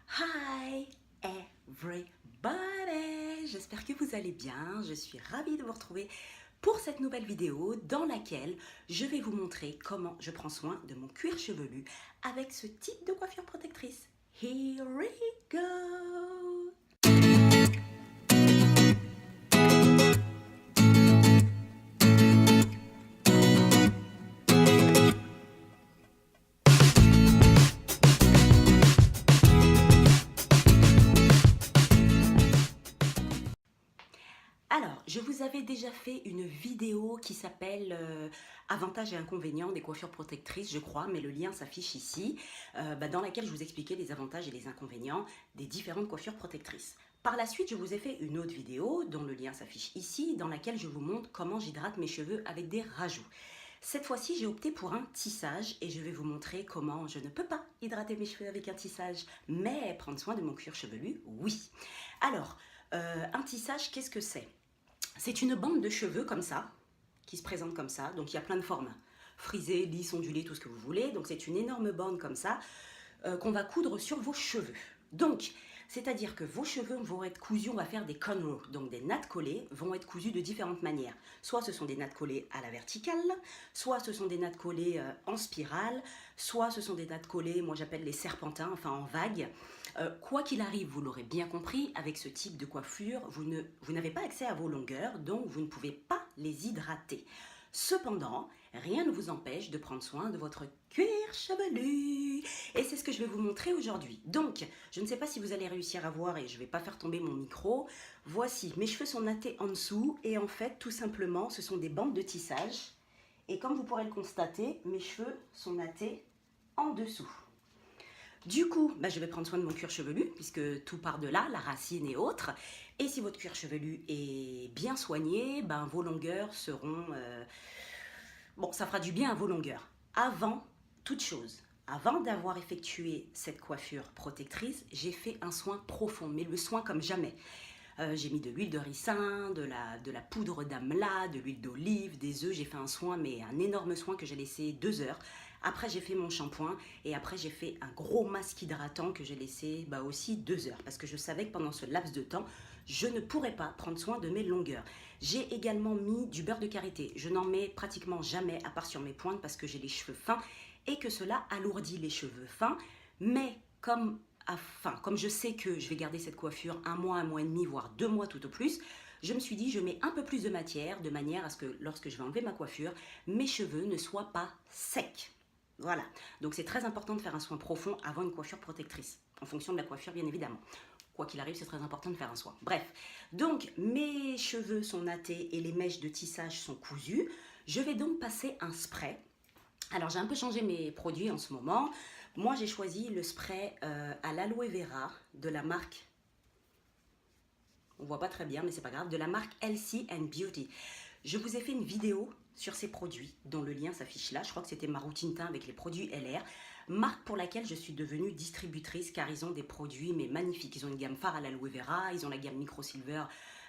Hi everybody! J'espère que vous allez bien. Je suis ravie de vous retrouver pour cette nouvelle vidéo dans laquelle je vais vous montrer comment je prends soin de mon cuir chevelu avec ce type de coiffure protectrice. Here we go! Alors, je vous avais déjà fait une vidéo qui s'appelle Avantages et inconvénients des coiffures protectrices, je crois, mais le lien s'affiche ici, dans laquelle je vous expliquais les avantages et les inconvénients des différentes coiffures protectrices. Par la suite, je vous ai fait une autre vidéo, dont le lien s'affiche ici, dans laquelle je vous montre comment j'hydrate mes cheveux avec des rajouts. Cette fois-ci, j'ai opté pour un tissage et je vais vous montrer comment je ne peux pas hydrater mes cheveux avec un tissage, mais prendre soin de mon cuir chevelu, oui. Alors, un tissage, qu'est-ce que c'est? C'est une bande de cheveux comme ça, qui se présente comme ça. Donc il y a plein de formes, frisé, lisse, ondulé, tout ce que vous voulez. Donc c'est une énorme bande comme ça qu'on va coudre sur vos cheveux. Donc, c'est-à-dire que vos cheveux vont être cousus, on va faire des cornrows, donc des nattes collées vont être cousues de différentes manières. Soit ce sont des nattes collées à la verticale, soit ce sont des nattes collées en spirale, soit ce sont des nattes collées, moi j'appelle les serpentins, enfin en vague. Quoi qu'il arrive, vous l'aurez bien compris, avec ce type de coiffure, vous n'avez pas accès à vos longueurs, donc vous ne pouvez pas les hydrater. Cependant, rien ne vous empêche de prendre soin de votre cuir chevelu. Et c'est ce que je vais vous montrer aujourd'hui. Donc, je ne sais pas si vous allez réussir à voir et je ne vais pas faire tomber mon micro. Voici, mes cheveux sont nattés en dessous et en fait, tout simplement, ce sont des bandes de tissage. Et comme vous pourrez le constater, mes cheveux sont nattés en dessous. Du coup, je vais prendre soin de mon cuir chevelu, puisque tout part de là, la racine et autres. Et si votre cuir chevelu est bien soigné, vos longueurs seront... Bon, ça fera du bien à vos longueurs. Avant toute chose, avant d'avoir effectué cette coiffure protectrice, j'ai fait un soin profond, mais le soin comme jamais. J'ai mis de l'huile de ricin, de la poudre d'amla, de l'huile d'olive, des œufs. J'ai fait un soin, mais un énorme soin que j'ai laissé 2 heures. Après, j'ai fait mon shampoing et après, j'ai fait un gros masque hydratant que j'ai laissé aussi 2 heures parce que je savais que pendant ce laps de temps, je ne pourrais pas prendre soin de mes longueurs. J'ai également mis du beurre de karité. Je n'en mets pratiquement jamais à part sur mes pointes parce que j'ai les cheveux fins et que cela alourdit les cheveux fins. Mais comme je sais que je vais garder cette coiffure 1 mois et demi, voire 2 mois tout au plus, je me suis dit je mets un peu plus de matière de manière à ce que lorsque je vais enlever ma coiffure, mes cheveux ne soient pas secs. Voilà, donc c'est très important de faire un soin profond avant une coiffure protectrice, en fonction de la coiffure bien évidemment. Quoi qu'il arrive, c'est très important de faire un soin. Bref, donc mes cheveux sont nattés et les mèches de tissage sont cousues. Je vais donc passer un spray. Alors j'ai un peu changé mes produits en ce moment. Moi j'ai choisi le spray à l'aloe vera de la marque, on voit pas très bien mais c'est pas grave, de la marque Healthy and Beauty. Je vous ai fait une vidéo sur ces produits dont le lien s'affiche là. Je crois que c'était ma routine teint avec les produits LR. Marque pour laquelle je suis devenue distributrice car ils ont des produits mais magnifiques. Ils ont une gamme phare à l'aloe vera, ils ont la gamme Micro Silver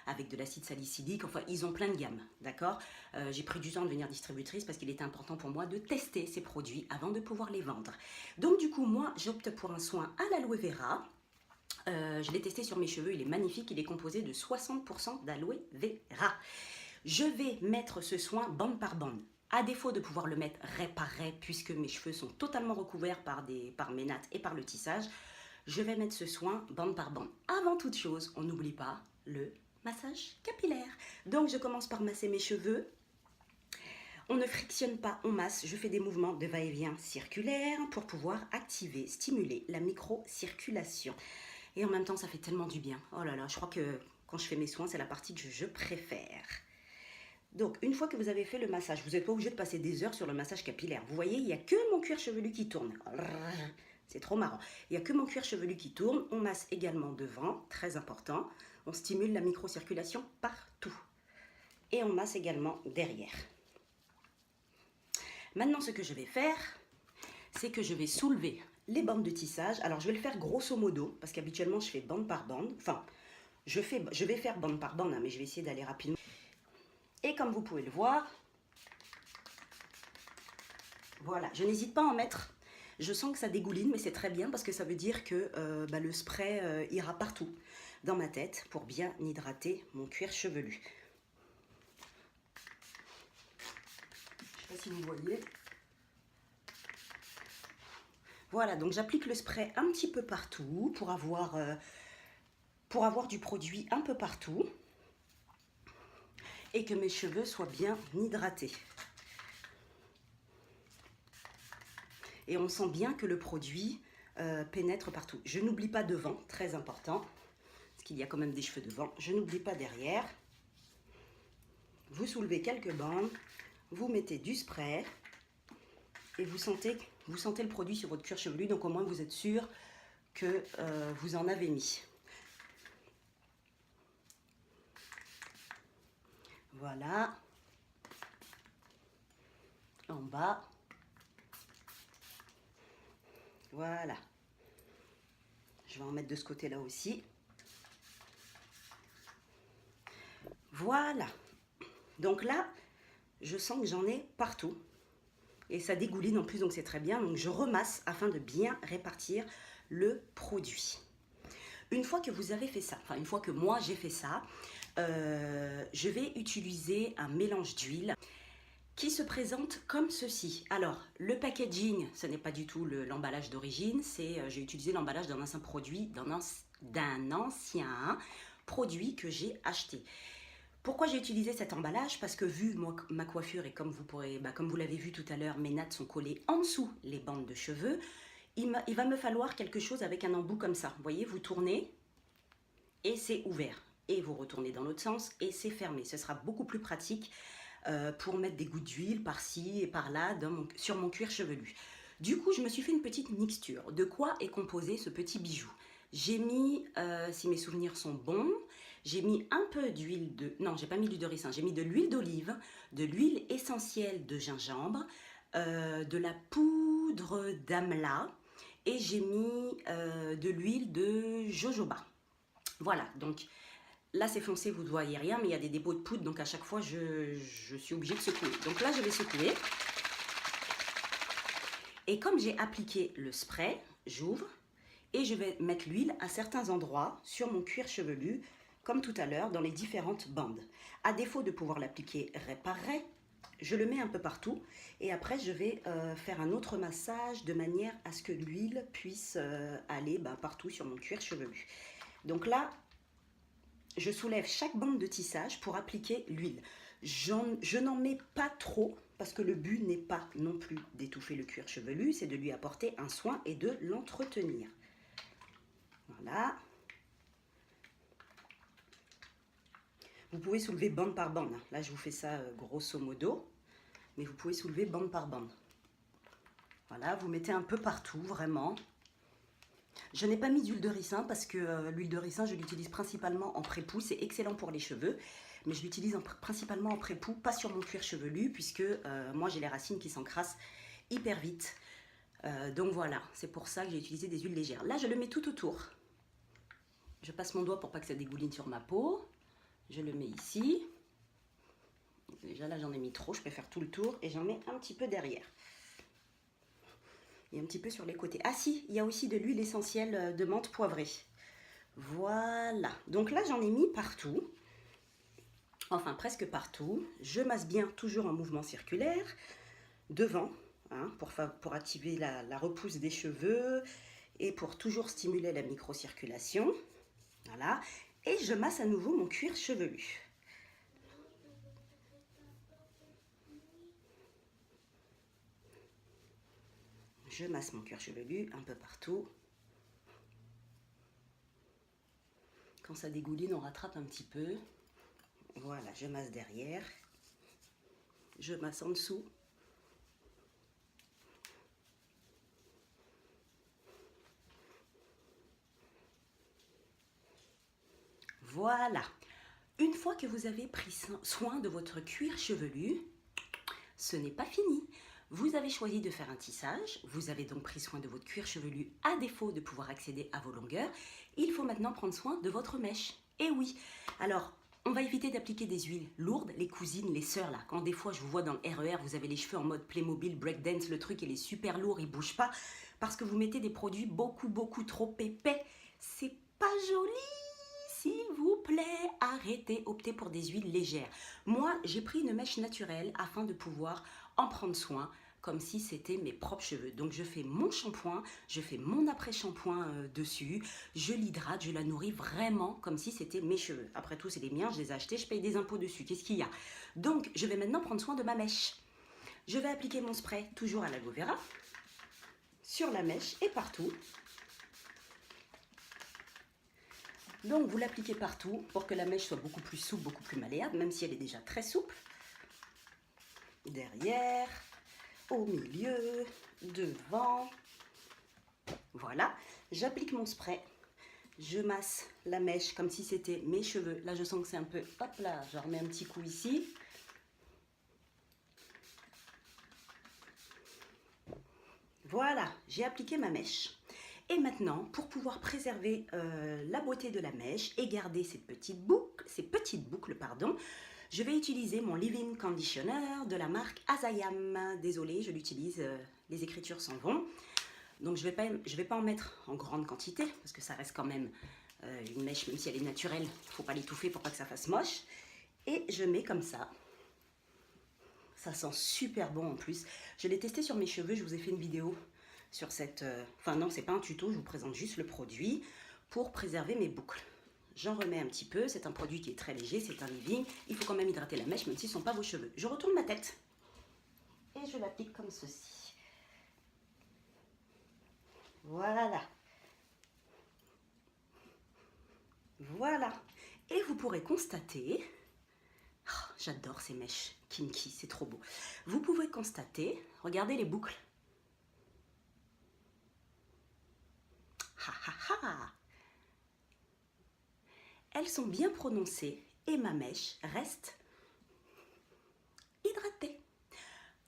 avec de l'acide salicylique, enfin ils ont plein de gammes, d'accord. J'ai pris du temps de devenir distributrice parce qu'il était important pour moi de tester ces produits avant de pouvoir les vendre. Donc du coup moi j'opte pour un soin à l'aloe vera. Je l'ai testé sur mes cheveux, il est magnifique, il est composé de 60% d'aloe vera. Je vais mettre ce soin bande par bande. À défaut de pouvoir le mettre raie par raie, puisque mes cheveux sont totalement recouverts par mes nattes et par le tissage, je vais mettre ce soin bande par bande. Avant toute chose, on n'oublie pas le massage capillaire. Donc je commence par masser mes cheveux. On ne frictionne pas, on masse. Je fais des mouvements de va-et-vient circulaires pour pouvoir activer, stimuler la micro-circulation. Et en même temps, ça fait tellement du bien. Oh là là, je crois que quand je fais mes soins, c'est la partie que je préfère. Donc, une fois que vous avez fait le massage, vous n'êtes pas obligé de passer des heures sur le massage capillaire. Vous voyez, il n'y a que mon cuir chevelu qui tourne. C'est trop marrant. Il n'y a que mon cuir chevelu qui tourne. On masse également devant, très important. On stimule la microcirculation partout. Et on masse également derrière. Maintenant, ce que je vais faire, c'est que je vais soulever les bandes de tissage. Alors, je vais le faire grosso modo, parce qu'habituellement, je fais bande par bande. Enfin, je vais faire bande par bande, mais je vais essayer d'aller rapidement. Et comme vous pouvez le voir, voilà, je n'hésite pas à en mettre Je sens que ça dégouline, mais c'est très bien parce que ça veut dire que le spray ira partout dans ma tête pour bien hydrater mon cuir chevelu. Je ne sais pas si vous voyez. Voilà, donc j'applique le spray un petit peu partout pour avoir du produit un peu partout et que mes cheveux soient bien hydratés. Et on sent bien que le produit pénètre partout. Je n'oublie pas devant, très important, parce qu'il y a quand même des cheveux devant. Je n'oublie pas derrière. Vous soulevez quelques bandes, vous mettez du spray et vous sentez le produit sur votre cuir chevelu. Donc au moins vous êtes sûr que vous en avez mis. Voilà. En bas. Voilà. Je vais en mettre de ce côté-là aussi. Voilà. Donc là, je sens que j'en ai partout. Et ça dégouline en plus, donc c'est très bien. Donc je remasse afin de bien répartir le produit. Une fois que vous avez fait ça, enfin une fois que moi j'ai fait ça, je vais utiliser un mélange d'huile qui se présente comme ceci. Alors, le packaging, ce n'est pas du tout l'emballage d'origine, j'ai utilisé l'emballage d'un ancien produit, d'un ancien produit que j'ai acheté. Pourquoi j'ai utilisé cet emballage? Parce que vu ma coiffure et comme vous l'avez vu tout à l'heure, mes nattes sont collées en dessous les bandes de cheveux, il va me falloir quelque chose avec un embout comme ça. Vous voyez, vous tournez et c'est ouvert. Et vous retournez dans l'autre sens et c'est fermé. Ce sera beaucoup plus pratique pour mettre des gouttes d'huile par-ci et par-là sur mon cuir chevelu. Du coup, je me suis fait une petite mixture. De quoi est composé ce petit bijou? J'ai mis, si mes souvenirs sont bons, j'ai mis un peu d'huile de... Non, j'ai pas mis d'huile de ricin, j'ai mis de l'huile d'olive, de l'huile essentielle de gingembre, de la poudre d'amla et j'ai mis de l'huile de jojoba. Voilà, donc là c'est foncé, vous ne voyez rien, mais il y a des dépôts de poudre, donc à chaque fois je suis obligée de secouer. Donc là je vais secouer. Et comme j'ai appliqué le spray, j'ouvre et je vais mettre l'huile à certains endroits sur mon cuir chevelu, comme tout à l'heure, dans les différentes bandes. À défaut de pouvoir l'appliquer ray par ray, je le mets un peu partout et après je vais faire un autre massage de manière à ce que l'huile puisse aller partout sur mon cuir chevelu. Donc là, je soulève chaque bande de tissage pour appliquer l'huile. Je n'en mets pas trop parce que le but n'est pas non plus d'étouffer le cuir chevelu, c'est de lui apporter un soin et de l'entretenir. Voilà. Vous pouvez soulever bande par bande. Là, je vous fais ça grosso modo, mais vous pouvez soulever bande par bande. Voilà, vous mettez un peu partout, vraiment. Je n'ai pas mis d'huile de ricin parce que l'huile de ricin, je l'utilise principalement en pré-poux. C'est excellent pour les cheveux, mais je l'utilise principalement en pré-poux, pas sur mon cuir chevelu, puisque moi, j'ai les racines qui s'encrassent hyper vite. Donc voilà, c'est pour ça que j'ai utilisé des huiles légères. Là, je le mets tout autour. Je passe mon doigt pour pas que ça dégouline sur ma peau. Je le mets ici. Déjà là, j'en ai mis trop, je préfère tout le tour. Et j'en mets un petit peu derrière. Et un petit peu sur les côtés. Ah si, il y a aussi de l'huile essentielle de menthe poivrée. Voilà. Donc là, j'en ai mis partout. Enfin, presque partout. Je masse bien, toujours en mouvement circulaire. Devant, hein, pour activer la repousse des cheveux. Et pour toujours stimuler la microcirculation. Voilà. Et je masse à nouveau mon cuir chevelu. Je masse mon cuir chevelu un peu partout. Quand ça dégouline, on rattrape un petit peu. Voilà, je masse derrière. Je masse en dessous. Voilà. Une fois que vous avez pris soin de votre cuir chevelu, ce n'est pas fini. Vous avez choisi de faire un tissage, vous avez donc pris soin de votre cuir chevelu à défaut de pouvoir accéder à vos longueurs. Il faut maintenant prendre soin de votre mèche. Et oui, alors on va éviter d'appliquer des huiles lourdes, les cousines, les sœurs là. Quand des fois je vous vois dans le RER, vous avez les cheveux en mode Playmobil, breakdance, le truc il est super lourd, il bouge pas. parce que vous mettez des produits beaucoup trop épais. C'est pas joli. S'il vous plaît, arrêtez, optez pour des huiles légères. Moi, j'ai pris une mèche naturelle afin de pouvoir en prendre soin comme si c'était mes propres cheveux. Donc je fais mon shampoing, je fais mon après-shampoing dessus, je l'hydrate, je la nourris vraiment comme si c'était mes cheveux. Après tout, c'est les miens, je les ai achetés, je paye des impôts dessus. Qu'est-ce qu'il y a? Donc je vais maintenant prendre soin de ma mèche. Je vais appliquer mon spray, toujours à l'aloe vera, sur la mèche et partout. Donc vous l'appliquez partout pour que la mèche soit beaucoup plus souple, beaucoup plus malléable, même si elle est déjà très souple. Derrière, au milieu, devant. Voilà, j'applique mon spray. Je masse la mèche comme si c'était mes cheveux. Là, je sens que c'est un peu... Hop là, je remets un petit coup ici. Voilà, j'ai appliqué ma mèche. Et maintenant, pour pouvoir préserver la beauté de la mèche et garder ces petites boucles, je vais utiliser mon Leave-In Conditioner de la marque Azayam. Désolée, je l'utilise, les écritures s'en vont. Donc je vais pas en mettre en grande quantité, parce que ça reste quand même une mèche, même si elle est naturelle, il ne faut pas l'étouffer pour pas que ça fasse moche. Et je mets comme ça. Ça sent super bon en plus. Je l'ai testé sur mes cheveux, je vous ai fait une vidéo sur cette... Enfin non, c'est pas un tuto, je vous présente juste le produit pour préserver mes boucles. J'en remets un petit peu, c'est un produit qui est très léger, c'est un leave-in. Il faut quand même hydrater la mèche, même si ce ne sont pas vos cheveux. Je retourne ma tête et je l'applique comme ceci. Voilà. Voilà. Et vous pourrez constater... Oh, j'adore ces mèches kinky, c'est trop beau. Vous pouvez constater, regardez les boucles. Ha ha ha. Elles sont bien prononcées et ma mèche reste hydratée.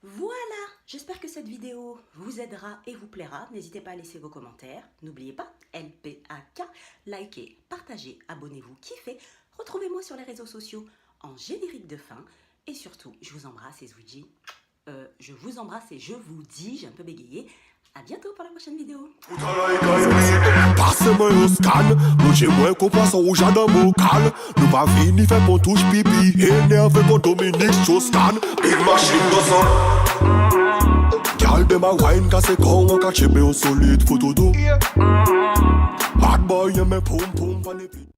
Voilà, j'espère que cette vidéo vous aidera et vous plaira. N'hésitez pas à laisser vos commentaires. N'oubliez pas, LPAK, likez, partagez, abonnez-vous, kiffez. Retrouvez-moi sur les réseaux sociaux en générique de fin. Et surtout, je vous embrasse et je vous dis, j'ai un peu bégayé. À bientôt pour la prochaine vidéo. Passe-moi un scan, moi j'ai moins compris au jardin vocal. Nous pas fini fait qu'on touche pipi, énervé qu'on Dominique Strauss-Kahn. Big machine gossant. Gal de ma wine casse con, on cache au solide photo d'eau. Bad boy, y'a mes pom pom,